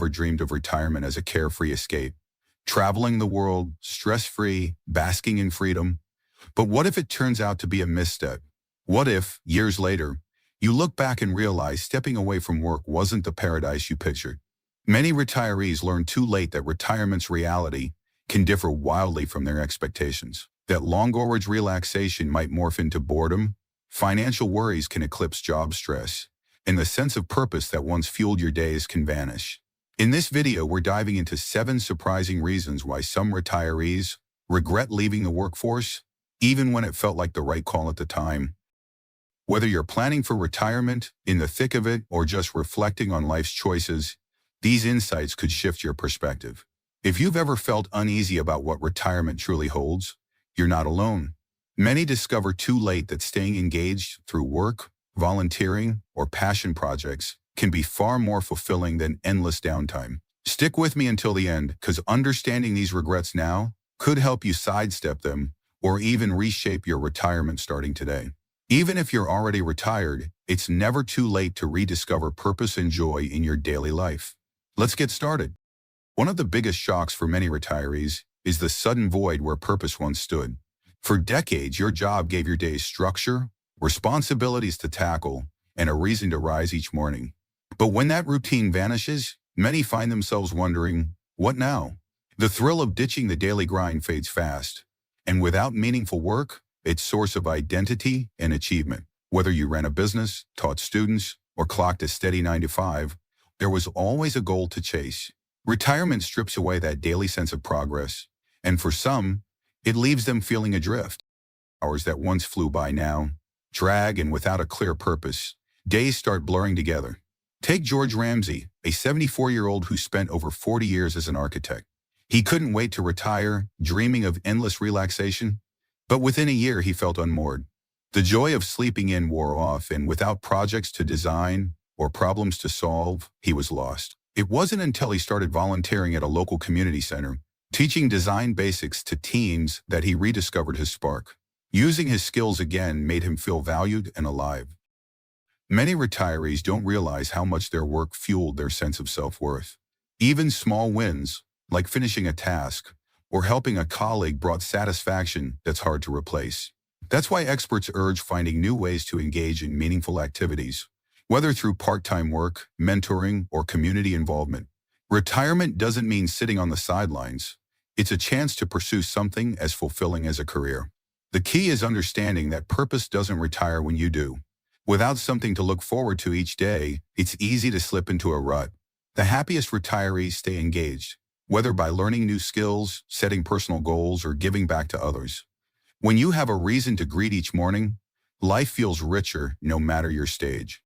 never dreamed of retirement as a carefree escape, traveling the world, stress-free, basking in freedom. But what if it turns out to be a misstep? What if, years later, you look back and realize stepping away from work wasn't the paradise you pictured? Many retirees learn too late that retirement's reality can differ wildly from their expectations, that long-overdue relaxation might morph into boredom, financial worries can eclipse job stress, and the sense of purpose that once fueled your days can vanish. In this video, we're diving into 7 surprising reasons why some retirees regret leaving the workforce, even when it felt like the right call at the time. Whether you're planning for retirement, in the thick of it, or just reflecting on life's choices, these insights could shift your perspective. If you've ever felt uneasy about what retirement truly holds, you're not alone. Many discover too late that staying engaged through work, volunteering, or passion projects can be far more fulfilling than endless downtime. Stick with me until the end, because understanding these regrets now could help you sidestep them or even reshape your retirement starting today. Even if you're already retired, it's never too late to rediscover purpose and joy in your daily life. Let's get started. One of the biggest shocks for many retirees is the sudden void where purpose once stood. For decades, your job gave your days structure, responsibilities to tackle, and a reason to rise each morning. But when that routine vanishes, many find themselves wondering, what now? The thrill of ditching the daily grind fades fast, and without meaningful work, its source of identity and achievement. Whether you ran a business, taught students, or clocked a steady 9 to 5, there was always a goal to chase. Retirement strips away that daily sense of progress, and for some, it leaves them feeling adrift. Hours that once flew by now drag, and without a clear purpose, days start blurring together. Take George Ramsey, a 74-year-old who spent over 40 years as an architect. He couldn't wait to retire, dreaming of endless relaxation. But within a year, he felt unmoored. The joy of sleeping in wore off, and without projects to design or problems to solve, he was lost. It wasn't until he started volunteering at a local community center, teaching design basics to teens, that he rediscovered his spark. Using his skills again made him feel valued and alive. Many retirees don't realize how much their work fueled their sense of self-worth. Even small wins, like finishing a task or helping a colleague, brought satisfaction that's hard to replace. That's why experts urge finding new ways to engage in meaningful activities, whether through part-time work, mentoring, or community involvement. Retirement doesn't mean sitting on the sidelines. It's a chance to pursue something as fulfilling as a career. The key is understanding that purpose doesn't retire when you do. Without something to look forward to each day, it's easy to slip into a rut. The happiest retirees stay engaged, whether by learning new skills, setting personal goals, or giving back to others. When you have a reason to greet each morning, life feels richer no matter your stage.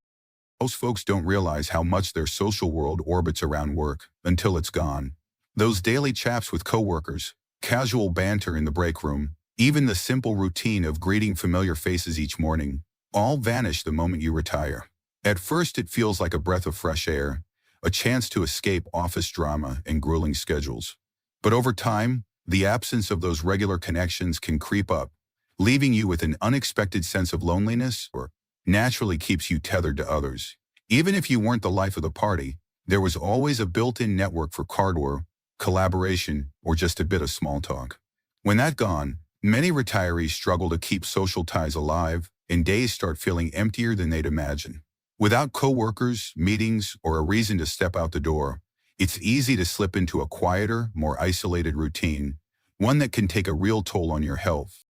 Most folks don't realize how much their social world orbits around work until it's gone. Those daily chats with coworkers, casual banter in the break room, even the simple routine of greeting familiar faces each morning, all vanish the moment you retire. At first, it feels like a breath of fresh air, a chance to escape office drama and grueling schedules. But over time, the absence of those regular connections can creep up, leaving you with an unexpected sense of loneliness, or naturally keeps you tethered to others. Even if you weren't the life of the party, there was always a built-in network for cardware, collaboration, or just a bit of small talk. When that's gone, many retirees struggle to keep social ties alive, and days start feeling emptier than they'd imagine. Without coworkers, meetings, or a reason to step out the door, it's easy to slip into a quieter, more isolated routine, one that can take a real toll on your health.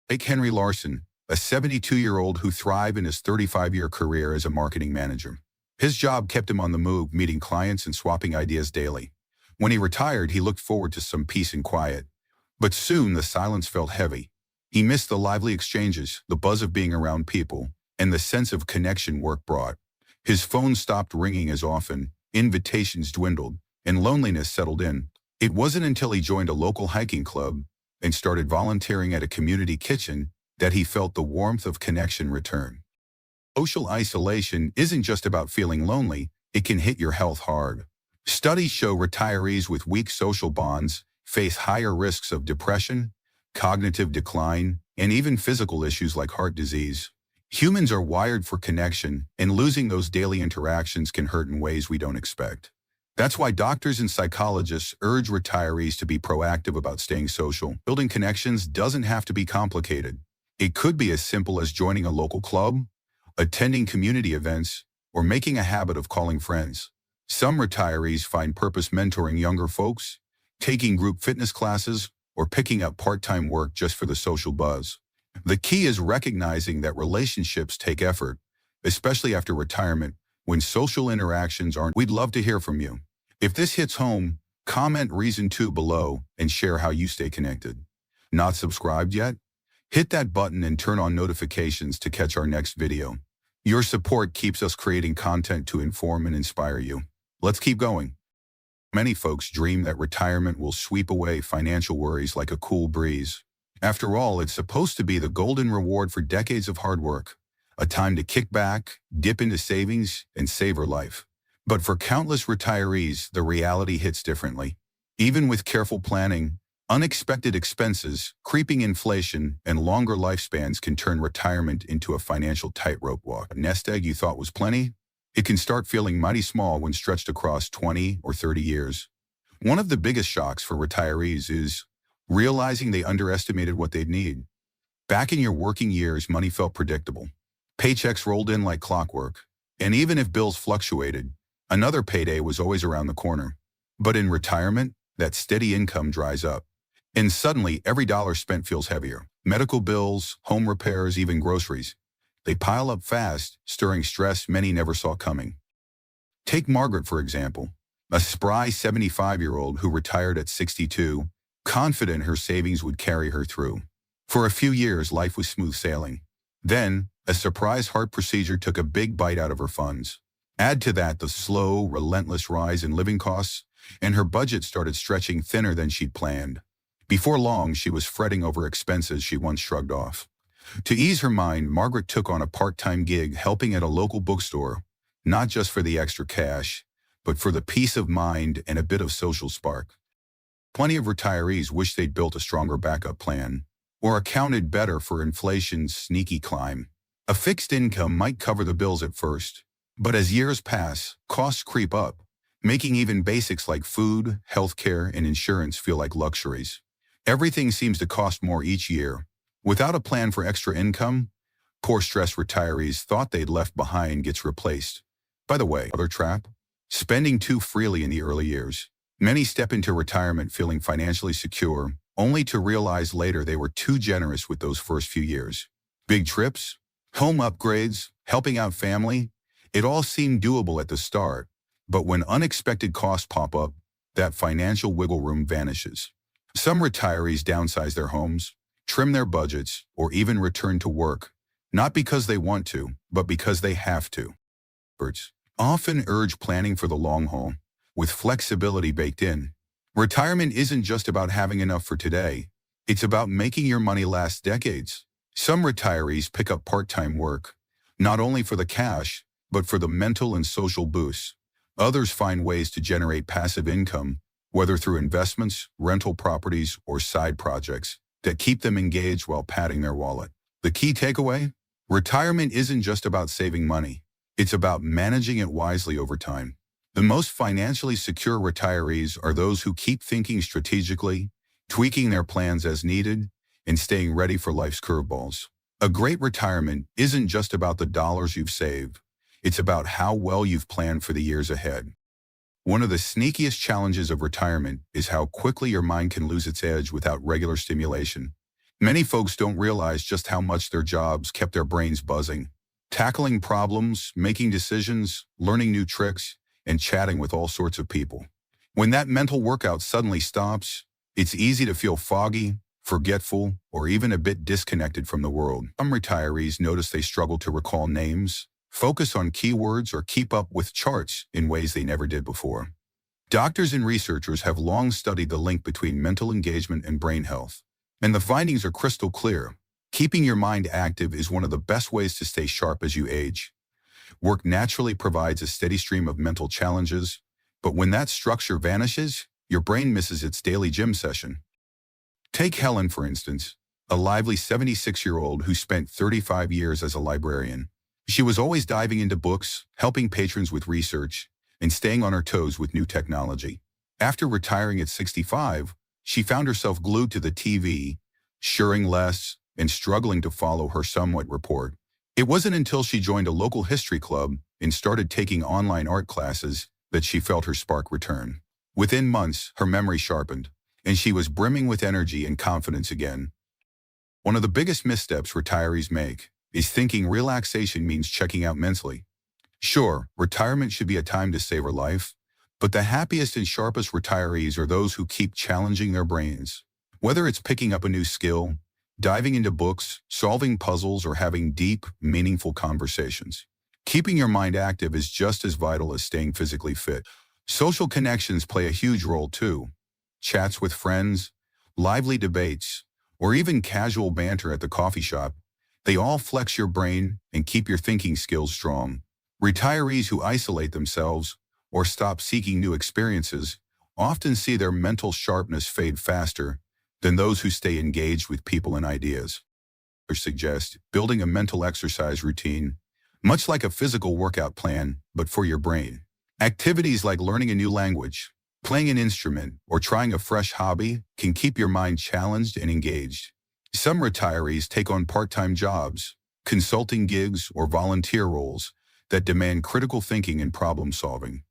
Take Henry Larson, a 72-year-old who thrived in his 35-year career as a marketing manager. His job kept him on the move, meeting clients and swapping ideas daily. When he retired, he looked forward to some peace and quiet. But soon the silence felt heavy. He missed the lively exchanges, the buzz of being around people, and the sense of connection work brought. His phone stopped ringing as often, invitations dwindled, and loneliness settled in. It wasn't until he joined a local hiking club and started volunteering at a community kitchen that he felt the warmth of connection return. Social isolation isn't just about feeling lonely, it can hit your health hard. Studies show retirees with weak social bonds face higher risks of depression, cognitive decline, and even physical issues like heart disease. Humans are wired for connection, and losing those daily interactions can hurt in ways we don't expect. That's why doctors and psychologists urge retirees to be proactive about staying social. Building connections doesn't have to be complicated. It could be as simple as joining a local club, attending community events, or making a habit of calling friends. Some retirees find purpose mentoring younger folks, taking group fitness classes, or picking up part-time work just for the social buzz. The key is recognizing that relationships take effort, especially after retirement, when social interactions aren't. We'd love to hear from you. If this hits home, comment reason 2 below and share how you stay connected. Not subscribed yet? Hit that button and turn on notifications to catch our next video. Your support keeps us creating content to inform and inspire you. Let's keep going. Many folks dream that retirement will sweep away financial worries like a cool breeze. After all, it's supposed to be the golden reward for decades of hard work, a time to kick back, dip into savings, and savor life. But for countless retirees, the reality hits differently. Even with careful planning, unexpected expenses, creeping inflation, and longer lifespans can turn retirement into a financial tightrope walk. A nest egg you thought was plenty? It can start feeling mighty small when stretched across 20 or 30 years. One of the biggest shocks for retirees is realizing they underestimated what they'd need. Back in your working years, money felt predictable. Paychecks rolled in like clockwork, and even if bills fluctuated, another payday was always around the corner. But in retirement, that steady income dries up, and suddenly every dollar spent feels heavier. Medical bills, home repairs, even groceries. They pile up fast, stirring stress many never saw coming. Take Margaret, for example, a spry 75-year-old who retired at 62, confident her savings would carry her through. For a few years, life was smooth sailing. Then, a surprise heart procedure took a big bite out of her funds. Add to that the slow, relentless rise in living costs, and her budget started stretching thinner than she'd planned. Before long, she was fretting over expenses she once shrugged off. To ease her mind, Margaret took on a part-time gig helping at a local bookstore, not just for the extra cash, but for the peace of mind and a bit of social spark. Plenty of retirees wish they'd built a stronger backup plan, or accounted better for inflation's sneaky climb. A fixed income might cover the bills at first, but as years pass, costs creep up, making even basics like food, healthcare, and insurance feel like luxuries. Everything seems to cost more each year. Without a plan for extra income, poor stressed retirees thought they'd left behind gets replaced. By the way, another trap? Spending too freely in the early years. Many step into retirement feeling financially secure, only to realize later they were too generous with those first few years. Big trips, home upgrades, helping out family, it all seemed doable at the start, but when unexpected costs pop up, that financial wiggle room vanishes. Some retirees downsize their homes, trim their budgets, or even return to work, not because they want to, but because they have to. Experts often urge planning for the long haul, with flexibility baked in. Retirement isn't just about having enough for today. It's about making your money last decades. Some retirees pick up part-time work, not only for the cash, but for the mental and social boosts. Others find ways to generate passive income, whether through investments, rental properties, or side projects, that keep them engaged while padding their wallet. The key takeaway? Retirement isn't just about saving money. It's about managing it wisely over time. The most financially secure retirees are those who keep thinking strategically, tweaking their plans as needed, and staying ready for life's curveballs. A great retirement isn't just about the dollars you've saved. It's about how well you've planned for the years ahead. One of the sneakiest challenges of retirement is how quickly your mind can lose its edge without regular stimulation. Many folks don't realize just how much their jobs kept their brains buzzing, tackling problems, making decisions, learning new tricks, and chatting with all sorts of people. When that mental workout suddenly stops, it's easy to feel foggy, forgetful, or even a bit disconnected from the world. Some retirees notice they struggle to recall names, focus on keywords, or keep up with charts in ways they never did before. Doctors and researchers have long studied the link between mental engagement and brain health, and the findings are crystal clear. Keeping your mind active is one of the best ways to stay sharp as you age. Work naturally provides a steady stream of mental challenges, but when that structure vanishes, your brain misses its daily gym session. Take Helen, for instance, a lively 76-year-old who spent 35 years as a librarian. She was always diving into books, helping patrons with research, and staying on her toes with new technology. After retiring at 65, she found herself glued to the TV, sharing less, and struggling to follow her somewhat report. It wasn't until she joined a local history club and started taking online art classes that she felt her spark return. Within months, her memory sharpened, and she was brimming with energy and confidence again. One of the biggest missteps retirees make is thinking relaxation means checking out mentally. Sure, retirement should be a time to savor life, but the happiest and sharpest retirees are those who keep challenging their brains. Whether it's picking up a new skill, diving into books, solving puzzles, or having deep, meaningful conversations. Keeping your mind active is just as vital as staying physically fit. Social connections play a huge role too. Chats with friends, lively debates, or even casual banter at the coffee shop, they all flex your brain and keep your thinking skills strong. Retirees who isolate themselves or stop seeking new experiences often see their mental sharpness fade faster than those who stay engaged with people and ideas. Or suggest building a mental exercise routine, much like a physical workout plan, but for your brain. Activities like learning a new language, playing an instrument, or trying a fresh hobby can keep your mind challenged and engaged. Some retirees take on part-time jobs, consulting gigs, or volunteer roles that demand critical thinking and problem-solving,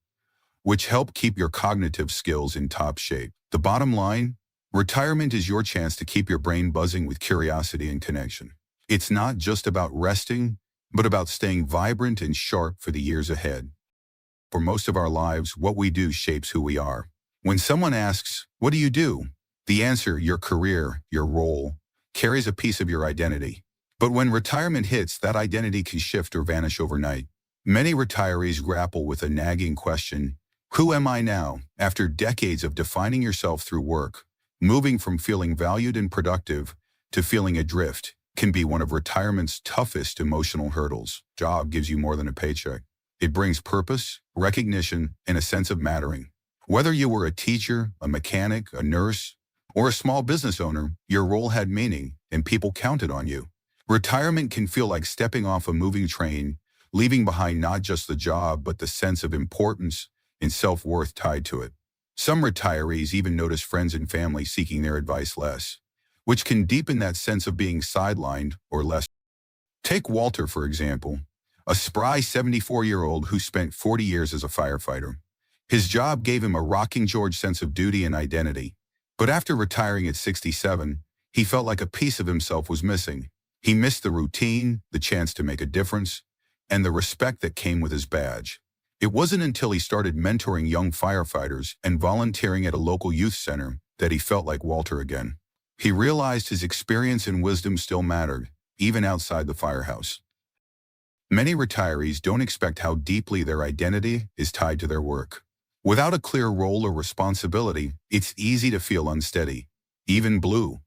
which help keep your cognitive skills in top shape. The bottom line, retirement is your chance to keep your brain buzzing with curiosity and connection. It's not just about resting, but about staying vibrant and sharp for the years ahead. For most of our lives, what we do shapes who we are. When someone asks, "What do you do?" the answer, your career, your role, carries a piece of your identity. But when retirement hits, that identity can shift or vanish overnight. Many retirees grapple with a nagging question, who am I now? After decades of defining yourself through work, moving from feeling valued and productive to feeling adrift can be one of retirement's toughest emotional hurdles. Job gives you more than a paycheck. It brings purpose, recognition, and a sense of mattering. Whether you were a teacher, a mechanic, a nurse, or a small business owner, your role had meaning, and people counted on you. Retirement can feel like stepping off a moving train, leaving behind not just the job, but the sense of importance and self-worth tied to it. Some retirees even notice friends and family seeking their advice less, which can deepen that sense of being sidelined or less. Take Walter, for example, a spry 74-year-old who spent 40 years as a firefighter. His job gave him a rocking George sense of duty and identity, but after retiring at 67, he felt like a piece of himself was missing. He missed the routine, the chance to make a difference, and the respect that came with his badge. It wasn't until he started mentoring young firefighters and volunteering at a local youth center that he felt like Walter again. He realized his experience and wisdom still mattered, even outside the firehouse. Many retirees don't expect how deeply their identity is tied to their work. Without a clear role or responsibility, it's easy to feel unsteady, even blue.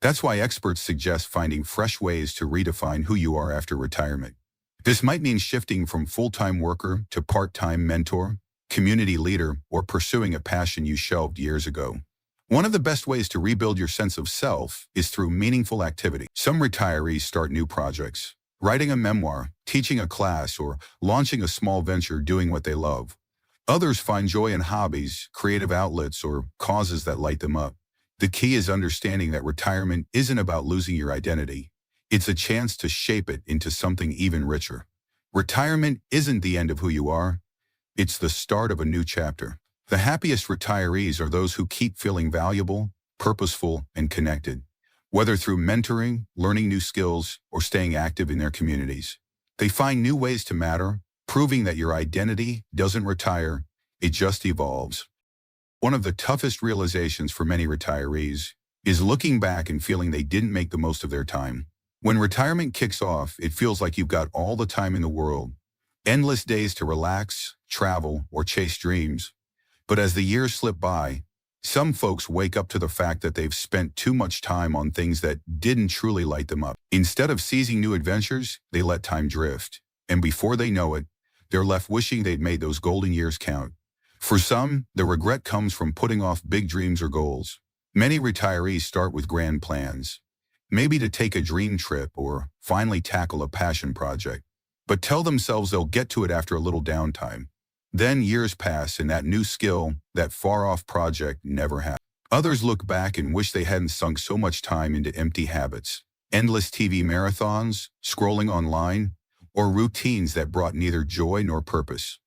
That's why experts suggest finding fresh ways to redefine who you are after retirement. This might mean shifting from full-time worker to part-time mentor, community leader, or pursuing a passion you shelved years ago. One of the best ways to rebuild your sense of self is through meaningful activity. Some retirees start new projects, writing a memoir, teaching a class, or launching a small venture doing what they love. Others find joy in hobbies, creative outlets, or causes that light them up. The key is understanding that retirement isn't about losing your identity. It's a chance to shape it into something even richer. Retirement isn't the end of who you are. It's the start of a new chapter. The happiest retirees are those who keep feeling valuable, purposeful, and connected, whether through mentoring, learning new skills, or staying active in their communities. They find new ways to matter, proving that your identity doesn't retire, it just evolves. One of the toughest realizations for many retirees is looking back and feeling they didn't make the most of their time. When retirement kicks off, it feels like you've got all the time in the world, endless days to relax, travel, or chase dreams. But as the years slip by, some folks wake up to the fact that they've spent too much time on things that didn't truly light them up. Instead of seizing new adventures, they let time drift. And before they know it, they're left wishing they'd made those golden years count. For some, the regret comes from putting off big dreams or goals. Many retirees start with grand plans, maybe to take a dream trip or finally tackle a passion project, but tell themselves they'll get to it after a little downtime. Then years pass and that new skill, that far-off project never happens. Others look back and wish they hadn't sunk so much time into empty habits, endless TV marathons, scrolling online, or routines that brought neither joy nor purpose.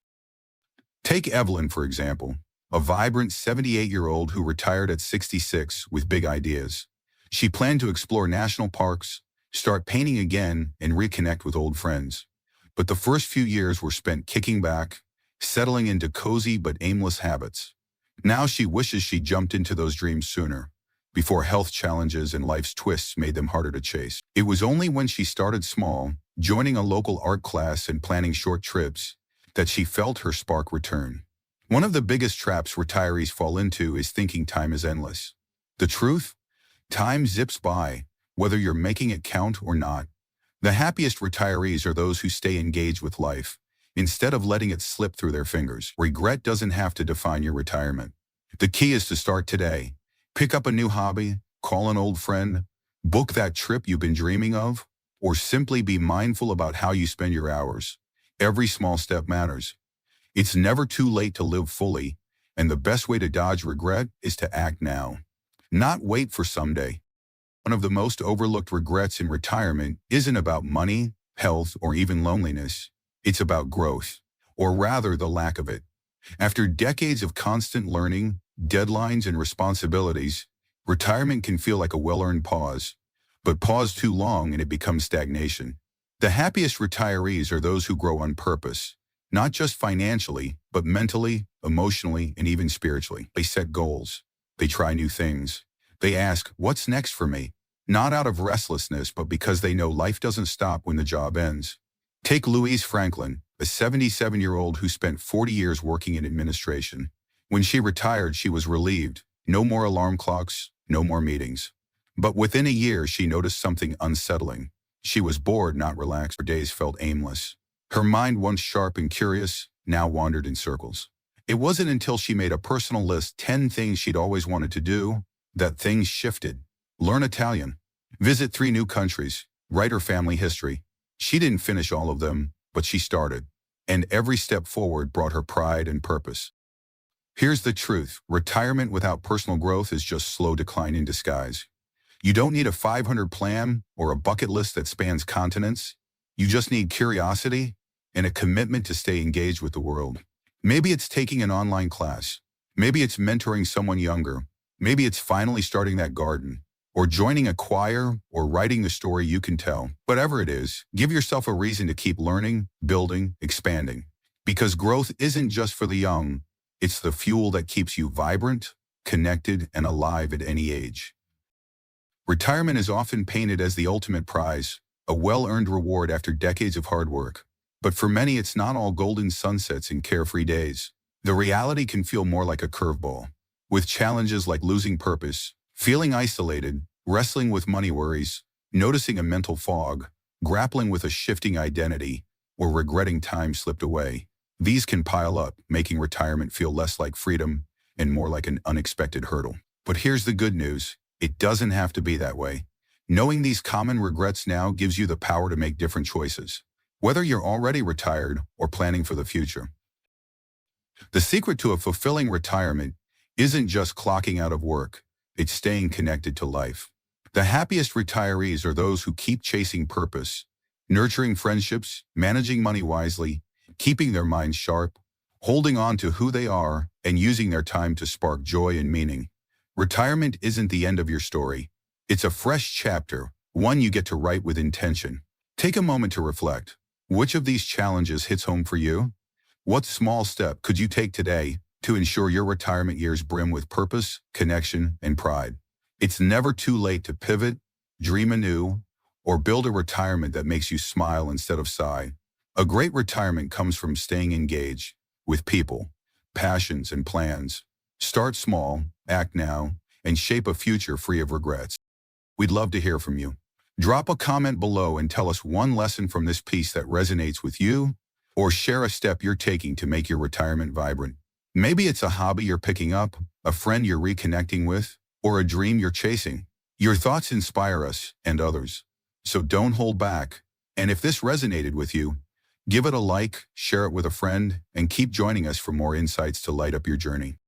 Take Evelyn, for example, a vibrant 78-year-old who retired at 66 with big ideas. She planned to explore national parks, start painting again, and reconnect with old friends. But the first few years were spent kicking back, settling into cozy but aimless habits. Now she wishes she jumped into those dreams sooner, before health challenges and life's twists made them harder to chase. It was only when she started small, joining a local art class and planning short trips, that she felt her spark return. One of the biggest traps retirees fall into is thinking time is endless. The truth? Time zips by, whether you're making it count or not. The happiest retirees are those who stay engaged with life, instead of letting it slip through their fingers. Regret doesn't have to define your retirement. The key is to start today. Pick up a new hobby, call an old friend, book that trip you've been dreaming of, or simply be mindful about how you spend your hours. Every small step matters. It's never too late to live fully, and the best way to dodge regret is to act now. Not wait for someday. One of the most overlooked regrets in retirement isn't about money, health, or even loneliness. It's about growth, or rather the lack of it. After decades of constant learning, deadlines, and responsibilities, retirement can feel like a well-earned pause. But pause too long and it becomes stagnation. The happiest retirees are those who grow on purpose, not just financially, but mentally, emotionally, and even spiritually. They set goals. They try new things. They ask, what's next for me? Not out of restlessness, but because they know life doesn't stop when the job ends. Take Louise Franklin, a 77-year-old who spent 40 years working in administration. When she retired, she was relieved. No more alarm clocks, no more meetings. But within a year, she noticed something unsettling. She was bored, not relaxed. Her days felt aimless. Her mind, once sharp and curious, now wandered in circles. It wasn't until she made a personal list, 10 things she'd always wanted to do, that things shifted. Learn Italian. Visit 3 new countries. Write her family history. She didn't finish all of them, but she started. And every step forward brought her pride and purpose. Here's the truth. Retirement without personal growth is just slow decline in disguise. You don't need a 500 plan or a bucket list that spans continents. You just need curiosity and a commitment to stay engaged with the world. Maybe it's taking an online class. Maybe it's mentoring someone younger. Maybe it's finally starting that garden, or joining a choir, or writing the story you can tell. Whatever it is, give yourself a reason to keep learning, building, expanding. Because growth isn't just for the young. It's the fuel that keeps you vibrant, connected, and alive at any age. Retirement is often painted as the ultimate prize, a well-earned reward after decades of hard work. But for many, it's not all golden sunsets and carefree days. The reality can feel more like a curveball, with challenges like losing purpose, feeling isolated, wrestling with money worries, noticing a mental fog, grappling with a shifting identity, or regretting time slipped away. These can pile up, making retirement feel less like freedom and more like an unexpected hurdle. But here's the good news. It doesn't have to be that way. Knowing these common regrets now gives you the power to make different choices, whether you're already retired or planning for the future. The secret to a fulfilling retirement isn't just clocking out of work. It's staying connected to life. The happiest retirees are those who keep chasing purpose, nurturing friendships, managing money wisely, keeping their minds sharp, holding on to who they are, and using their time to spark joy and meaning. Retirement isn't the end of your story. It's a fresh chapter, one you get to write with intention. Take a moment to reflect. Which of these challenges hits home for you? What small step could you take today to ensure your retirement years brim with purpose, connection, and pride? It's never too late to pivot, dream anew, or build a retirement that makes you smile instead of sigh. A great retirement comes from staying engaged with people, passions, and plans. Start small, act now, and shape a future free of regrets. We'd love to hear from you. Drop a comment below and tell us one lesson from this piece that resonates with you, or share a step you're taking to make your retirement vibrant. Maybe it's a hobby you're picking up, a friend you're reconnecting with, or a dream you're chasing. Your thoughts inspire us and others. So don't hold back. And if this resonated with you, Give it a like, share it with a friend, and keep joining us for more insights to light up your journey.